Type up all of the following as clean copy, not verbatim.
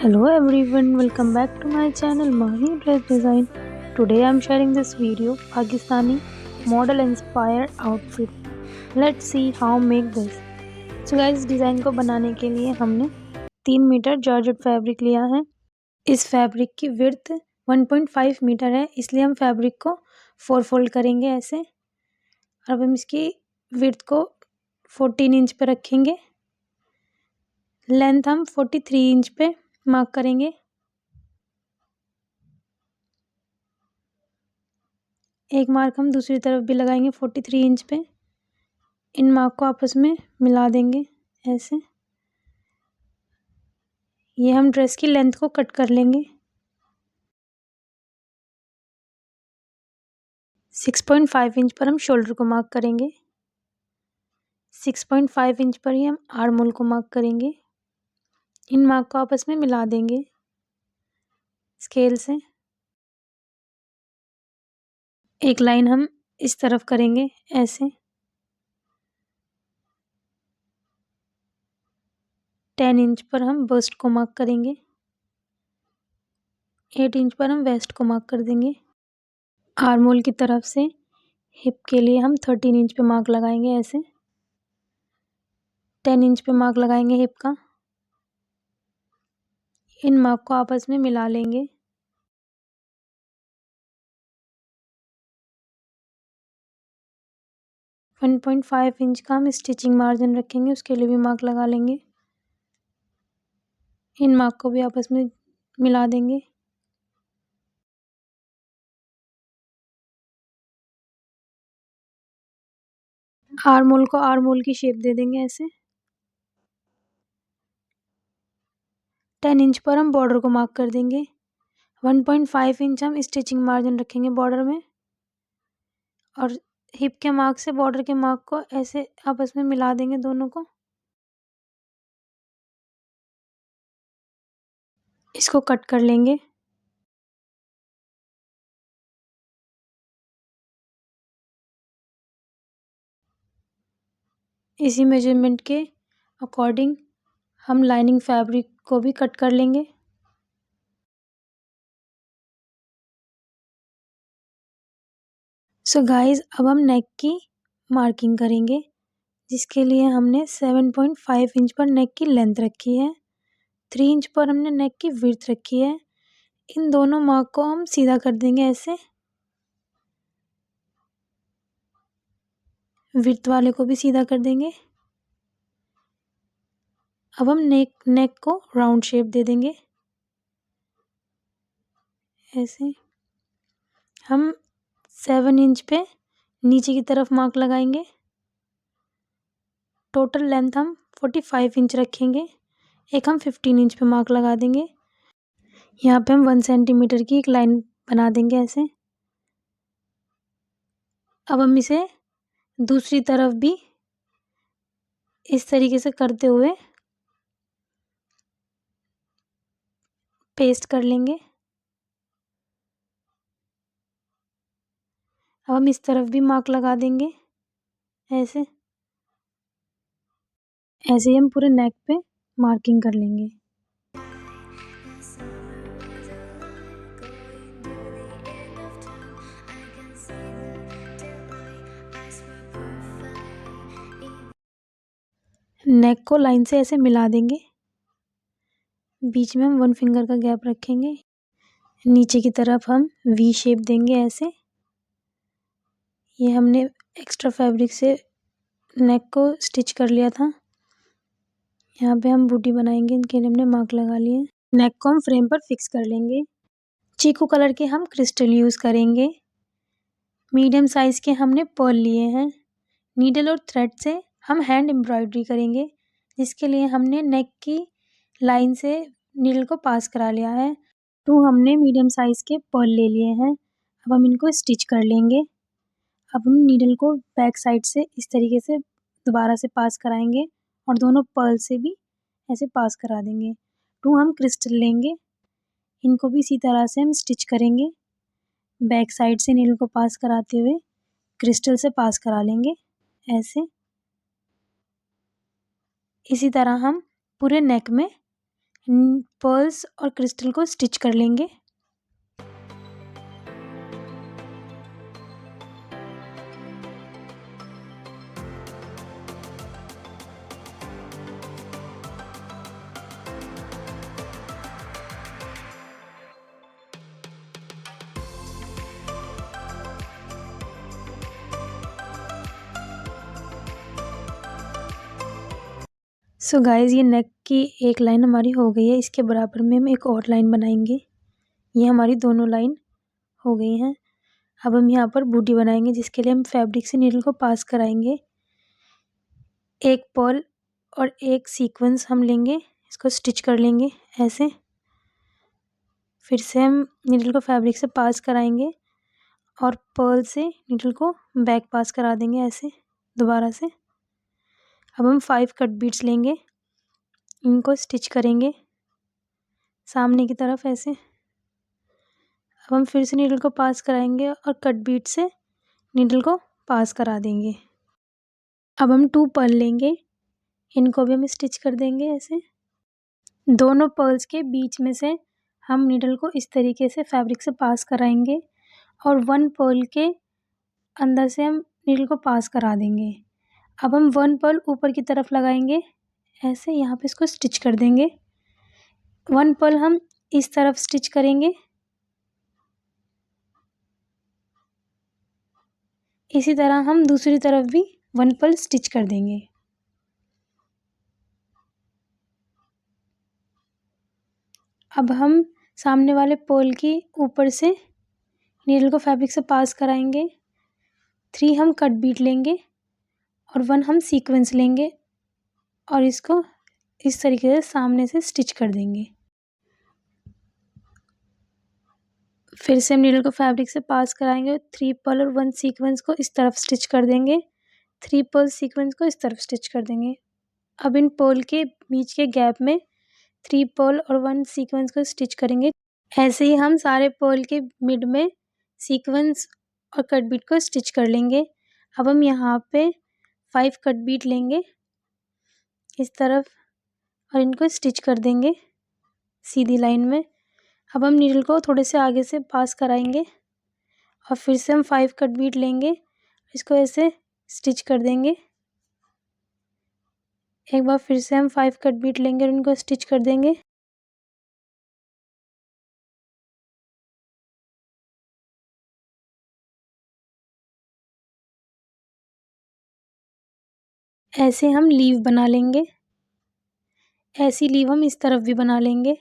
Hello everyone, welcome back to my channel Mahi Dress Design. Today I am sharing this video Pakistani model inspired outfit. Let's see how make this. So guys, design को बनाने के लिए हमने 3 metre georgette fabric लिया है। इस fabric की width 1.5 metre है, इसलिए हम फैब्रिक को 4 फोल्ड करेंगे ऐसे। अब हम इसकी विड्थ को 14 इंच पे रखेंगे। लेंथ हम 43 इंच पे मार्क करेंगे। एक मार्क हम दूसरी तरफ भी लगाएंगे 43 इंच पे। इन मार्क को आपस में मिला देंगे ऐसे। ये हम ड्रेस की लेंथ को कट कर लेंगे। 6.5 इंच पर हम शोल्डर को मार्क करेंगे। 6.5 इंच पर ही हम आर्म होल को मार्क करेंगे। इन मार्क को आपस में मिला देंगे स्केल से। एक लाइन हम इस तरफ करेंगे ऐसे। 10 इंच पर हम बस्ट को मार्क करेंगे। 8 इंच पर हम वेस्ट को मार्क कर देंगे। आर्म होल की तरफ से हिप के लिए हम 13 इंच पे मार्क लगाएंगे ऐसे। 10 इंच पे मार्क लगाएंगे हिप का। इन मार्क को आपस में मिला लेंगे। 1.5 इंच का हम स्टिचिंग मार्जिन रखेंगे, उसके लिए भी मार्क लगा लेंगे। इन मार्क को भी आपस में मिला देंगे। आर्म होल को आर्म होल की शेप दे देंगे ऐसे। 10 इंच पर हम बॉर्डर को मार्क कर देंगे। 1.5 इंच हम स्टिचिंग मार्जिन रखेंगे बॉर्डर में, और हिप के मार्क से बॉर्डर के मार्क को ऐसे आपस में मिला देंगे दोनों को। इसको कट कर लेंगे। इसी मेजरमेंट के अकॉर्डिंग हम लाइनिंग फैब्रिक को भी कट कर लेंगे। सो गाइस, अब हम नेक की मार्किंग करेंगे, जिसके लिए हमने 7.5 इंच पर नेक की लेंथ रखी है। 3 इंच पर हमने नेक की विड्थ रखी है। इन दोनों मार्क को हम सीधा कर देंगे ऐसे। विड्थ वाले को भी सीधा कर देंगे। अब हम नेक को राउंड शेप दे देंगे ऐसे। हम 7 इंच पे नीचे की तरफ मार्क लगाएंगे। टोटल लेंथ हम 45 इंच रखेंगे। एक हम 15 इंच पे मार्क लगा देंगे। यहाँ पे हम 1 सेंटीमीटर की एक लाइन बना देंगे ऐसे। अब हम इसे दूसरी तरफ भी इस तरीके से करते हुए पेस्ट कर लेंगे। अब हम इस तरफ भी मार्क लगा देंगे ऐसे। ऐसे ही हम पूरे नेक पे मार्किंग कर लेंगे। नेक को लाइन से ऐसे मिला देंगे। बीच में हम 1 फिंगर का गैप रखेंगे। नीचे की तरफ हम वी शेप देंगे ऐसे। ये हमने एक्स्ट्रा फैब्रिक से नेक को स्टिच कर लिया था। यहाँ पे हम बूटी बनाएंगे, इनके लिए हमने मार्क लगा लिए। नेक को हम फ्रेम पर फिक्स कर लेंगे। चीकू कलर के हम क्रिस्टल यूज़ करेंगे। मीडियम साइज़ के हमने पर्ल लिए हैं। नीडल और थ्रेड से हम हैंड एम्ब्रॉयडरी करेंगे, जिसके लिए हमने नेक की लाइन से नीडल को पास करा लिया है। 2 हमने मीडियम साइज़ के पर्ल ले लिए हैं। अब हम इनको स्टिच कर लेंगे। अब हम नीडल को बैक साइड से इस तरीके से दोबारा से पास कराएंगे, और दोनों पर्ल से भी ऐसे पास करा देंगे। 2 हम क्रिस्टल लेंगे, इनको भी इसी तरह से हम स्टिच करेंगे। बैक साइड से नीडल को पास कराते हुए क्रिस्टल से पास करा लेंगे ऐसे। इसी तरह हम पूरे नेक में पर्ल्स और क्रिस्टल को स्टिच कर लेंगे। सो गाइज़, ये नेक की एक लाइन हमारी हो गई है। इसके बराबर में हम एक और लाइन बनाएंगे। ये हमारी दोनों लाइन हो गई हैं। अब हम यहाँ पर बूटी बनाएंगे, जिसके लिए हम फैब्रिक से नीडल को पास कराएंगे। एक पर्ल और एक सीक्वेंस हम लेंगे, इसको स्टिच कर लेंगे ऐसे। फिर से हम नीडल को फैब्रिक से पास कराएंगे और पर्ल से नीडल को बैक पास करा देंगे ऐसे दोबारा से। अब हम 5 कट बीट्स लेंगे, इनको स्टिच करेंगे सामने की तरफ ऐसे। अब हम फिर से नीडल को पास कराएंगे और कट बीट से नीडल को पास करा देंगे। अब हम 2 पर्ल लेंगे, इनको भी हम स्टिच कर देंगे ऐसे। दोनों पर्ल्स के बीच में से हम नीडल को इस तरीके से फैब्रिक से पास कराएंगे और 1 पर्ल के अंदर से हम नीडल को पास करा देंगे। अब हम 1 पर्ल ऊपर की तरफ लगाएंगे ऐसे, यहाँ पे इसको स्टिच कर देंगे। 1 पर्ल हम इस तरफ स्टिच करेंगे, इसी तरह हम दूसरी तरफ भी 1 पर्ल स्टिच कर देंगे। अब हम सामने वाले पर्ल की ऊपर से नीडल को फैब्रिक से पास कराएंगे। 3 हम कट बीट लेंगे और 1 हम सीक्वेंस लेंगे और इसको इस तरीके से सामने से स्टिच कर देंगे। फिर से हम नीडल को फैब्रिक से पास कराएंगे। 3 पर्ल और 1 सीक्वेंस को इस तरफ स्टिच कर देंगे। 3 पर्ल सीक्वेंस को इस तरफ स्टिच कर देंगे। अब इन पर्ल के बीच के गैप में 3 पर्ल और 1 सीक्वेंस को स्टिच करेंगे। ऐसे ही हम सारे पर्ल के मिड में सीक्वेंस और कट बीट को स्टिच कर लेंगे। अब हम यहाँ पे 5 कट बीट लेंगे इस तरफ और इनको स्टिच कर देंगे सीधी लाइन में। अब हम नीडल को थोड़े से आगे से पास कराएंगे और फिर से हम 5 कट बीट लेंगे, इसको ऐसे स्टिच कर देंगे। एक बार फिर से हम 5 कट बीट लेंगे और इनको स्टिच कर देंगे। ऐसे हम लीव बना लेंगे, ऐसी लीव हम इस तरफ भी बना लेंगे।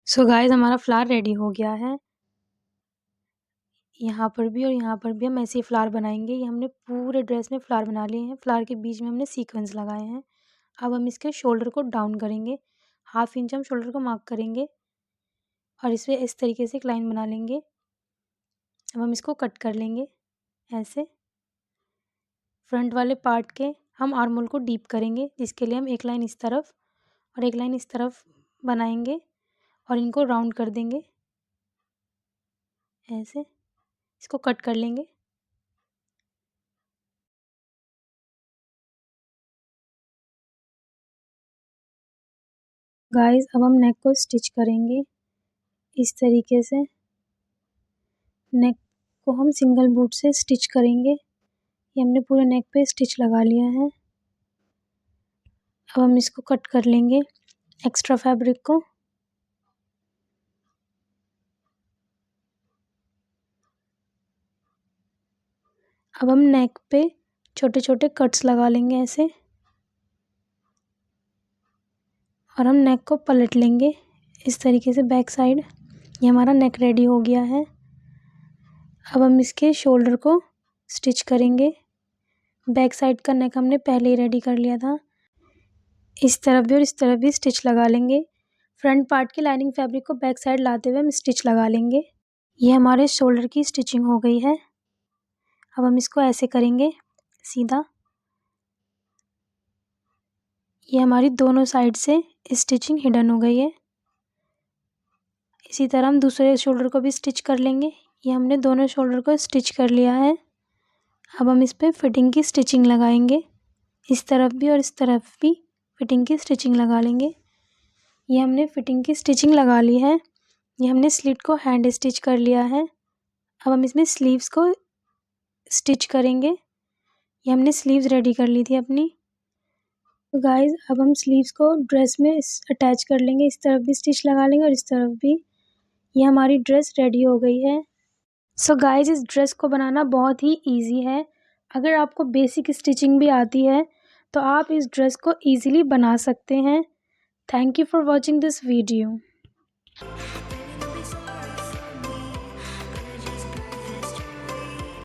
सो गाइस, हमारा फ्लावर रेडी हो गया है। यहाँ पर भी और यहाँ पर भी हम ऐसे ही फ्लावर बनाएंगे। ये हमने पूरे ड्रेस में फ्लावर बना लिए हैं। फ्लावर के बीच में हमने सीक्वेंस लगाए हैं। अब हम इसके शोल्डर को डाउन करेंगे, 1/2 इंच हम शोल्डर को मार्क करेंगे और इसमें इस तरीके से एक लाइन बना लेंगे। अब हम इसको कट कर लेंगे ऐसे। फ्रंट वाले पार्ट के हम आर्म होल को डीप करेंगे, जिसके लिए हम एक लाइन इस तरफ और एक लाइन इस तरफ बनाएंगे और इनको राउंड कर देंगे ऐसे। इसको कट कर लेंगे। गाइस, अब हम नेक को स्टिच करेंगे इस तरीके से। नेक को हम सिंगल बूट से स्टिच करेंगे। ये हमने पूरे नेक पे स्टिच लगा लिया है। अब हम इसको कट कर लेंगे एक्स्ट्रा फैब्रिक को। अब हम नेक पे छोटे छोटे कट्स लगा लेंगे ऐसे और हम नेक को पलट लेंगे इस तरीके से बैक साइड। ये हमारा नेक रेडी हो गया है। अब हम इसके शोल्डर को स्टिच करेंगे। बैक साइड का नेक हमने पहले ही रेडी कर लिया था। इस तरफ भी और इस तरफ भी स्टिच लगा लेंगे। फ्रंट पार्ट की लाइनिंग फैब्रिक को बैक साइड लाते हुए हम स्टिच लगा लेंगे। ये हमारे शोल्डर की स्टिचिंग हो गई है। अब हम इसको ऐसे करेंगे सीधा। ये हमारी दोनों साइड से स्टिचिंग हिडन हो गई है। इसी तरह हम दूसरे शोल्डर को भी स्टिच कर लेंगे। ये हमने दोनों शोल्डर को स्टिच कर लिया है। अब हम इस पे फिटिंग की स्टिचिंग लगाएंगे, इस तरफ भी और इस तरफ भी फिटिंग की स्टिचिंग लगा लेंगे। ये हमने फिटिंग की स्टिचिंग लगा ली है। ये हमने स्लिट को हैंड स्टिच कर लिया है। अब हम इसमें स्लीव्स को स्टिच करेंगे। ये हमने स्लीव्स रेडी कर ली थी अपनी। तो गाइज़ अब हम स्लीव्स को ड्रेस में अटैच कर लेंगे, इस तरफ भी स्टिच लगा लेंगे और इस तरफ भी। ये हमारी ड्रेस रेडी हो गई है। सो गाइज़ इस ड्रेस को बनाना बहुत ही ईजी है। अगर आपको बेसिक स्टिचिंग भी आती है तो आप इस ड्रेस को ईजिली बना सकते हैं। Thank you for watching this video.